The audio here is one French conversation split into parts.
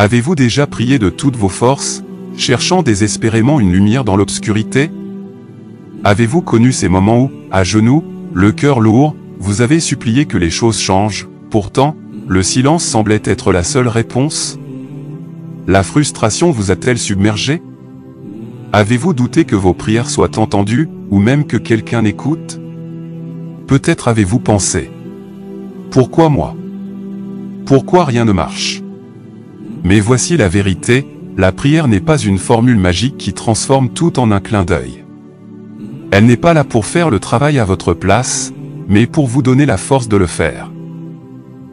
Avez-vous déjà prié de toutes vos forces, cherchant désespérément une lumière dans l'obscurité? Avez-vous connu ces moments où, à genoux, le cœur lourd, vous avez supplié que les choses changent, pourtant, le silence semblait être la seule réponse? La frustration vous a-t-elle submergé? Avez-vous douté que vos prières soient entendues, ou même que quelqu'un écoute? Peut-être avez-vous pensé: pourquoi moi? Pourquoi rien ne marche? Mais voici la vérité, la prière n'est pas une formule magique qui transforme tout en un clin d'œil. Elle n'est pas là pour faire le travail à votre place, mais pour vous donner la force de le faire.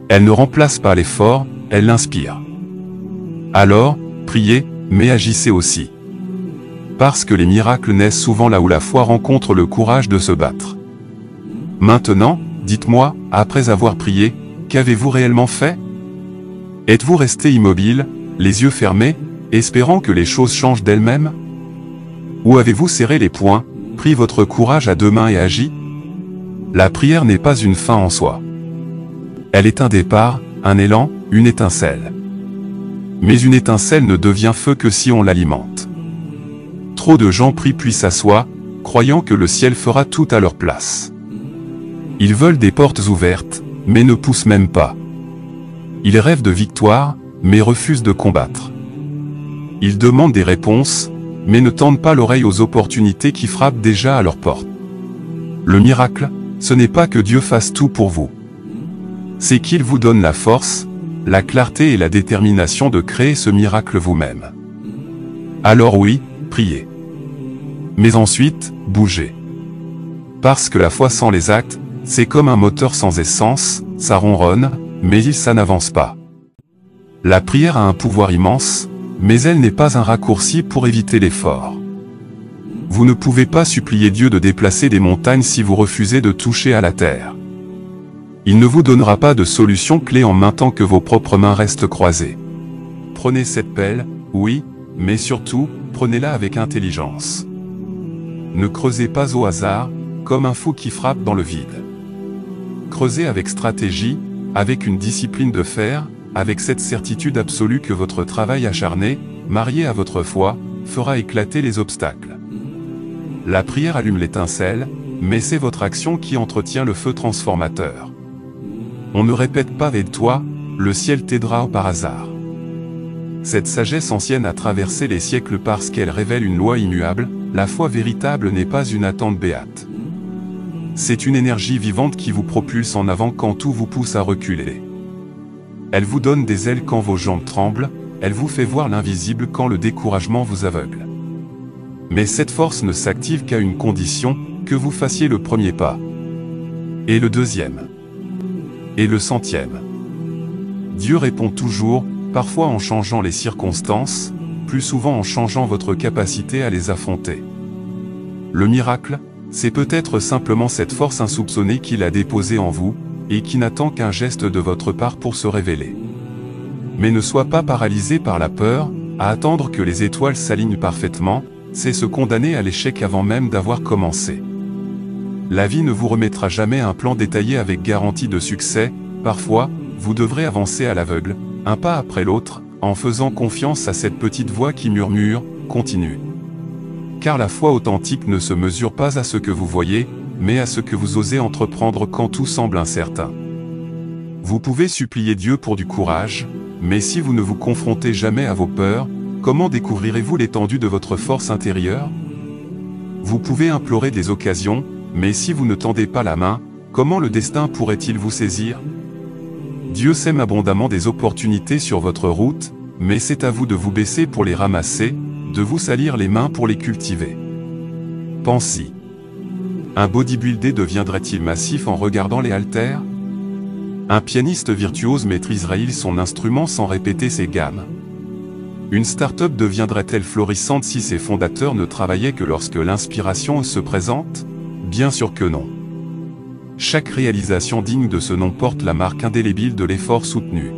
Elle ne remplace pas l'effort, elle l'inspire. Alors, priez, mais agissez aussi. Parce que les miracles naissent souvent là où la foi rencontre le courage de se battre. Maintenant, dites-moi, après avoir prié, qu'avez-vous réellement fait? Êtes-vous resté immobile, les yeux fermés, espérant que les choses changent d'elles-mêmes? Ou avez-vous serré les poings, pris votre courage à deux mains et agi? La prière n'est pas une fin en soi. Elle est un départ, un élan, une étincelle. Mais une étincelle ne devient feu que si on l'alimente. Trop de gens prient puis s'assoient, croyant que le ciel fera tout à leur place. Ils veulent des portes ouvertes, mais ne poussent même pas. Ils rêvent de victoire, mais refusent de combattre. Ils demandent des réponses, mais ne tendent pas l'oreille aux opportunités qui frappent déjà à leur porte. Le miracle, ce n'est pas que Dieu fasse tout pour vous. C'est qu'il vous donne la force, la clarté et la détermination de créer ce miracle vous-même. Alors oui, priez. Mais ensuite, bougez. Parce que la foi sans les actes, c'est comme un moteur sans essence, ça ronronne, mais ça n'avance pas. La prière a un pouvoir immense, mais elle n'est pas un raccourci pour éviter l'effort. Vous ne pouvez pas supplier Dieu de déplacer des montagnes si vous refusez de toucher à la terre. Il ne vous donnera pas de solution clé en main tant que vos propres mains restent croisées. Prenez cette pelle, oui, mais surtout, prenez-la avec intelligence. Ne creusez pas au hasard, comme un fou qui frappe dans le vide. Creusez avec stratégie, avec une discipline de fer, avec cette certitude absolue que votre travail acharné, marié à votre foi, fera éclater les obstacles. La prière allume l'étincelle, mais c'est votre action qui entretient le feu transformateur. On ne répète pas « aide-toi », le ciel t'aidera par hasard. Cette sagesse ancienne a traversé les siècles parce qu'elle révèle une loi immuable, la foi véritable n'est pas une attente béate. C'est une énergie vivante qui vous propulse en avant quand tout vous pousse à reculer. Elle vous donne des ailes quand vos jambes tremblent, elle vous fait voir l'invisible quand le découragement vous aveugle. Mais cette force ne s'active qu'à une condition, que vous fassiez le premier pas. Et le deuxième. Et le centième. Dieu répond toujours, parfois en changeant les circonstances, plus souvent en changeant votre capacité à les affronter. Le miracle, c'est peut-être simplement cette force insoupçonnée qu'il a déposée en vous, et qui n'attend qu'un geste de votre part pour se révéler. Mais ne sois pas paralysé par la peur, à attendre que les étoiles s'alignent parfaitement, c'est se condamner à l'échec avant même d'avoir commencé. La vie ne vous remettra jamais un plan détaillé avec garantie de succès, parfois, vous devrez avancer à l'aveugle, un pas après l'autre, en faisant confiance à cette petite voix qui murmure « Continue ». Car la foi authentique ne se mesure pas à ce que vous voyez, mais à ce que vous osez entreprendre quand tout semble incertain. Vous pouvez supplier Dieu pour du courage, mais si vous ne vous confrontez jamais à vos peurs, comment découvrirez-vous l'étendue de votre force intérieure? Vous pouvez implorer des occasions, mais si vous ne tendez pas la main, comment le destin pourrait-il vous saisir? Dieu sème abondamment des opportunités sur votre route, mais c'est à vous de vous baisser pour les ramasser, de vous salir les mains pour les cultiver. Pensez-y. Un bodybuilder deviendrait-il massif en regardant les haltères? Un pianiste virtuose maîtriserait-il son instrument sans répéter ses gammes? Une start-up deviendrait-elle florissante si ses fondateurs ne travaillaient que lorsque l'inspiration se présente? Bien sûr que non. Chaque réalisation digne de ce nom porte la marque indélébile de l'effort soutenu.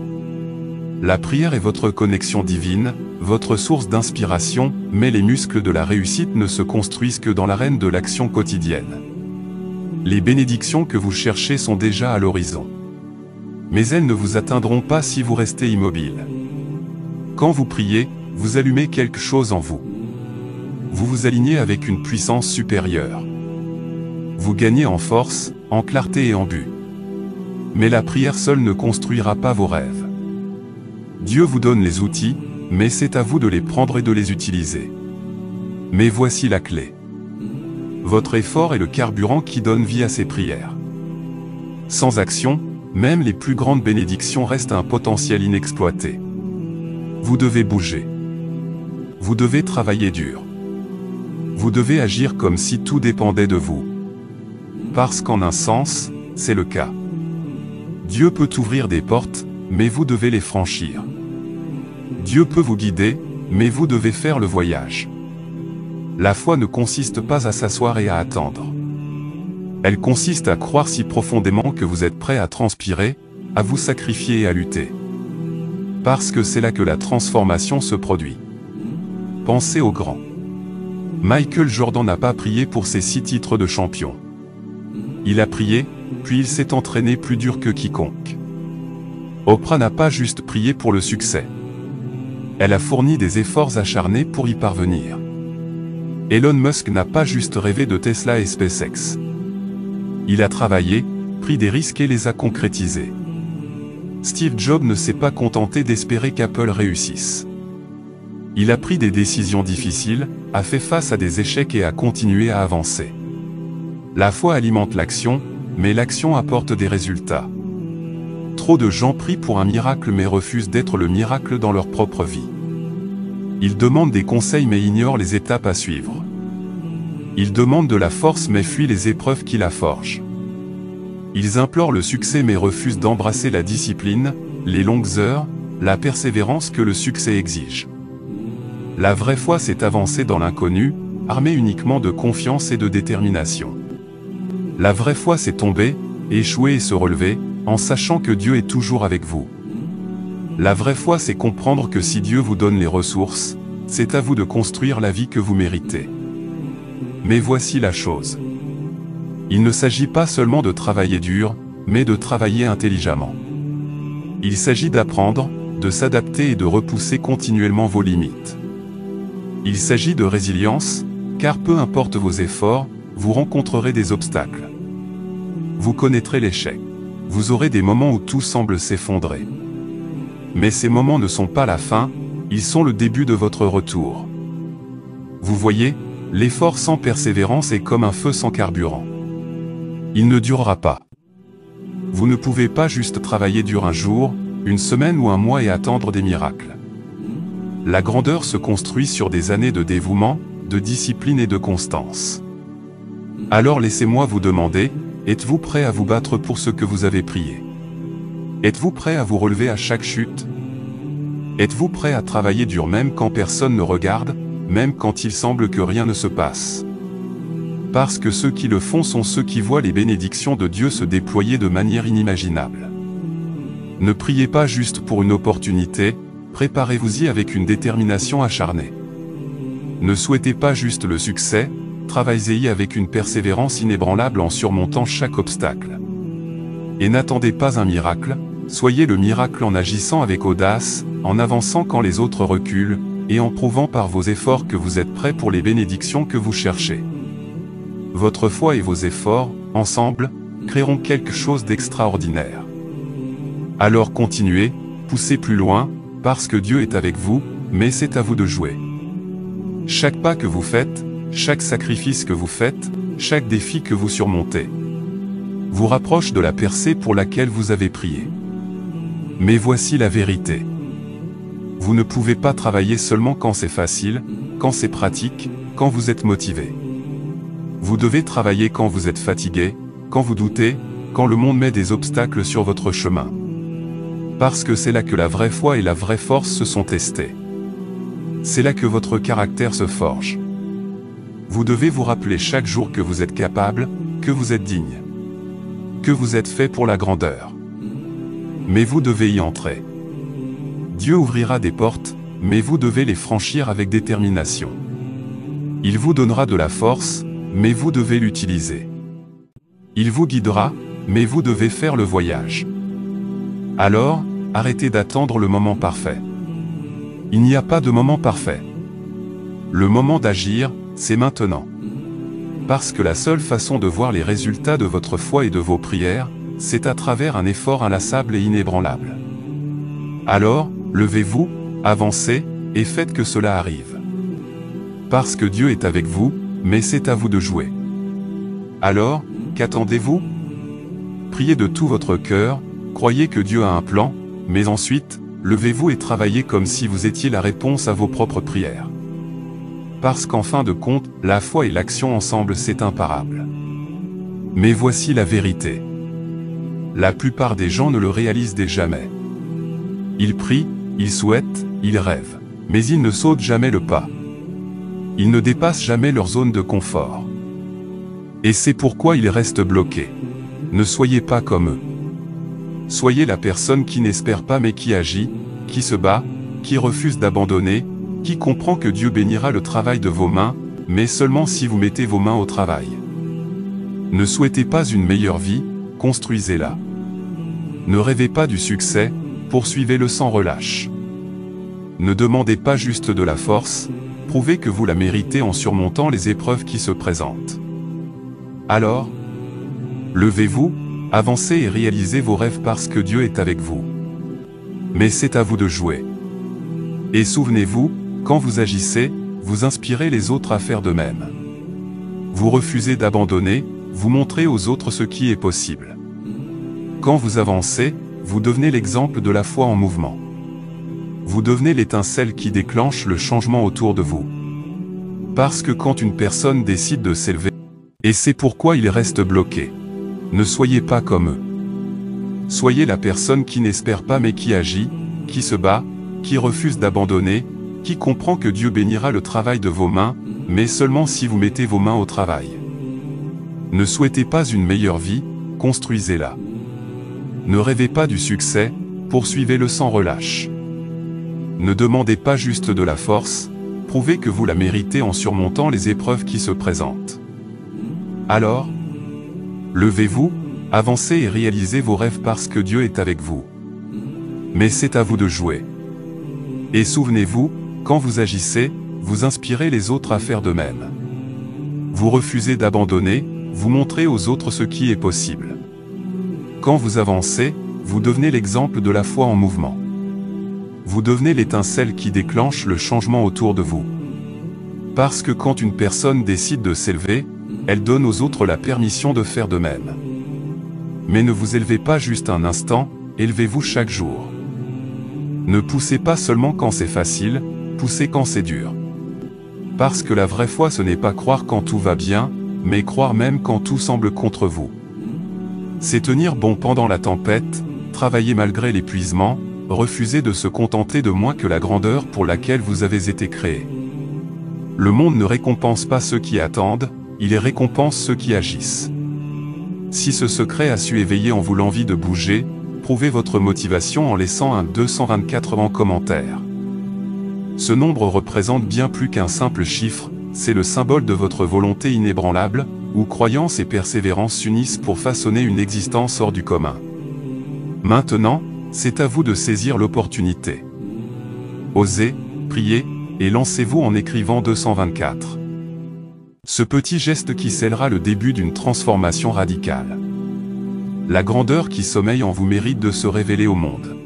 La prière est votre connexion divine, votre source d'inspiration, mais les muscles de la réussite ne se construisent que dans l'arène de l'action quotidienne. Les bénédictions que vous cherchez sont déjà à l'horizon. Mais elles ne vous atteindront pas si vous restez immobile. Quand vous priez, vous allumez quelque chose en vous. Vous vous alignez avec une puissance supérieure. Vous gagnez en force, en clarté et en but. Mais la prière seule ne construira pas vos rêves. Dieu vous donne les outils, mais c'est à vous de les prendre et de les utiliser. Mais voici la clé. Votre effort est le carburant qui donne vie à ces prières. Sans action, même les plus grandes bénédictions restent un potentiel inexploité. Vous devez bouger. Vous devez travailler dur. Vous devez agir comme si tout dépendait de vous. Parce qu'en un sens, c'est le cas. Dieu peut ouvrir des portes, mais vous devez les franchir. Dieu peut vous guider, mais vous devez faire le voyage. La foi ne consiste pas à s'asseoir et à attendre. Elle consiste à croire si profondément que vous êtes prêt à transpirer, à vous sacrifier et à lutter. Parce que c'est là que la transformation se produit. Pensez au grand. Michael Jordan n'a pas prié pour ses 6 titres de champion. Il a prié, puis il s'est entraîné plus dur que quiconque. Oprah n'a pas juste prié pour le succès. Elle a fourni des efforts acharnés pour y parvenir. Elon Musk n'a pas juste rêvé de Tesla et SpaceX. Il a travaillé, pris des risques et les a concrétisés. Steve Jobs ne s'est pas contenté d'espérer qu'Apple réussisse. Il a pris des décisions difficiles, a fait face à des échecs et a continué à avancer. La foi alimente l'action, mais l'action apporte des résultats. Trop de gens prient pour un miracle mais refusent d'être le miracle dans leur propre vie. Ils demandent des conseils mais ignorent les étapes à suivre. Ils demandent de la force mais fuient les épreuves qui la forgent. Ils implorent le succès mais refusent d'embrasser la discipline, les longues heures, la persévérance que le succès exige. La vraie foi, c'est avancer dans l'inconnu, armé uniquement de confiance et de détermination. La vraie foi, c'est tomber, échouer et se relever, en sachant que Dieu est toujours avec vous. La vraie foi, c'est comprendre que si Dieu vous donne les ressources, c'est à vous de construire la vie que vous méritez. Mais voici la chose. Il ne s'agit pas seulement de travailler dur, mais de travailler intelligemment. Il s'agit d'apprendre, de s'adapter et de repousser continuellement vos limites. Il s'agit de résilience, car peu importe vos efforts, vous rencontrerez des obstacles. Vous connaîtrez l'échec. Vous aurez des moments où tout semble s'effondrer. Mais ces moments ne sont pas la fin, ils sont le début de votre retour. Vous voyez, l'effort sans persévérance est comme un feu sans carburant. Il ne durera pas. Vous ne pouvez pas juste travailler dur un jour, une semaine ou un mois et attendre des miracles. La grandeur se construit sur des années de dévouement, de discipline et de constance. Alors laissez-moi vous demander, êtes-vous prêt à vous battre pour ce que vous avez prié? Êtes-vous prêt à vous relever à chaque chute? Êtes-vous prêt à travailler dur même quand personne ne regarde, même quand il semble que rien ne se passe? Parce que ceux qui le font sont ceux qui voient les bénédictions de Dieu se déployer de manière inimaginable. Ne priez pas juste pour une opportunité, préparez-vous-y avec une détermination acharnée. Ne souhaitez pas juste le succès, travaillez-y avec une persévérance inébranlable en surmontant chaque obstacle. Et n'attendez pas un miracle, soyez le miracle en agissant avec audace, en avançant quand les autres reculent, et en prouvant par vos efforts que vous êtes prêts pour les bénédictions que vous cherchez. Votre foi et vos efforts, ensemble, créeront quelque chose d'extraordinaire. Alors continuez, poussez plus loin, parce que Dieu est avec vous, mais c'est à vous de jouer. Chaque pas que vous faites, chaque sacrifice que vous faites, chaque défi que vous surmontez, vous rapproche de la percée pour laquelle vous avez prié. Mais voici la vérité. Vous ne pouvez pas travailler seulement quand c'est facile, quand c'est pratique, quand vous êtes motivé. Vous devez travailler quand vous êtes fatigué, quand vous doutez, quand le monde met des obstacles sur votre chemin. Parce que c'est là que la vraie foi et la vraie force se sont testées. C'est là que votre caractère se forge. Vous devez vous rappeler chaque jour que vous êtes capable, que vous êtes digne, que vous êtes fait pour la grandeur. Mais vous devez y entrer. Dieu ouvrira des portes, mais vous devez les franchir avec détermination. Il vous donnera de la force, mais vous devez l'utiliser. Il vous guidera, mais vous devez faire le voyage. Alors, arrêtez d'attendre le moment parfait. Il n'y a pas de moment parfait. Le moment d'agir, c'est maintenant. Parce que la seule façon de voir les résultats de votre foi et de vos prières, c'est à travers un effort inlassable et inébranlable. Alors, levez-vous, avancez, et faites que cela arrive. Parce que Dieu est avec vous, mais c'est à vous de jouer. Alors, qu'attendez-vous? Priez de tout votre cœur, croyez que Dieu a un plan, mais ensuite, levez-vous et travaillez comme si vous étiez la réponse à vos propres prières. Parce qu'en fin de compte, la foi et l'action ensemble c'est imparable. Mais voici la vérité. La plupart des gens ne le réalisent jamais. Ils prient, ils souhaitent, ils rêvent. Mais ils ne sautent jamais le pas. Ils ne dépassent jamais leur zone de confort. Et c'est pourquoi ils restent bloqués. Ne soyez pas comme eux. Soyez la personne qui n'espère pas mais qui agit, qui se bat, qui refuse d'abandonner, qui comprend que Dieu bénira le travail de vos mains, mais seulement si vous mettez vos mains au travail. Ne souhaitez pas une meilleure vie, construisez-la. Ne rêvez pas du succès, poursuivez-le sans relâche. Ne demandez pas juste de la force, prouvez que vous la méritez en surmontant les épreuves qui se présentent. Alors, levez-vous, avancez et réalisez vos rêves parce que Dieu est avec vous. Mais c'est à vous de jouer. Et souvenez-vous, quand vous agissez, vous inspirez les autres à faire de même. Vous refusez d'abandonner, vous montrez aux autres ce qui est possible. Quand vous avancez, vous devenez l'exemple de la foi en mouvement. Vous devenez l'étincelle qui déclenche le changement autour de vous. Parce que quand une personne décide de s'élever, et c'est pourquoi il reste bloqué. Ne soyez pas comme eux. Soyez la personne qui n'espère pas mais qui agit, qui se bat, qui refuse d'abandonner, qui comprend que Dieu bénira le travail de vos mains, mais seulement si vous mettez vos mains au travail. Ne souhaitez pas une meilleure vie, construisez-la. Ne rêvez pas du succès, poursuivez-le sans relâche. Ne demandez pas juste de la force, prouvez que vous la méritez en surmontant les épreuves qui se présentent. Alors, levez-vous, avancez et réalisez vos rêves parce que Dieu est avec vous. Mais c'est à vous de jouer. Et souvenez-vous, quand vous agissez, vous inspirez les autres à faire de même. Vous refusez d'abandonner, vous montrez aux autres ce qui est possible. Quand vous avancez, vous devenez l'exemple de la foi en mouvement. Vous devenez l'étincelle qui déclenche le changement autour de vous. Parce que quand une personne décide de s'élever, elle donne aux autres la permission de faire de même. Mais ne vous élevez pas juste un instant, élevez-vous chaque jour. Ne poussez pas seulement quand c'est facile, poussez quand c'est dur. Parce que la vraie foi ce n'est pas croire quand tout va bien, mais croire même quand tout semble contre vous. C'est tenir bon pendant la tempête, travailler malgré l'épuisement, refuser de se contenter de moins que la grandeur pour laquelle vous avez été créé. Le monde ne récompense pas ceux qui attendent, il récompense ceux qui agissent. Si ce secret a su éveiller en vous l'envie de bouger, prouvez votre motivation en laissant un 224 en commentaire. Ce nombre représente bien plus qu'un simple chiffre, c'est le symbole de votre volonté inébranlable, où croyance et persévérance s'unissent pour façonner une existence hors du commun. Maintenant, c'est à vous de saisir l'opportunité. Osez, priez, et lancez-vous en écrivant 224. Ce petit geste qui scellera le début d'une transformation radicale. La grandeur qui sommeille en vous mérite de se révéler au monde.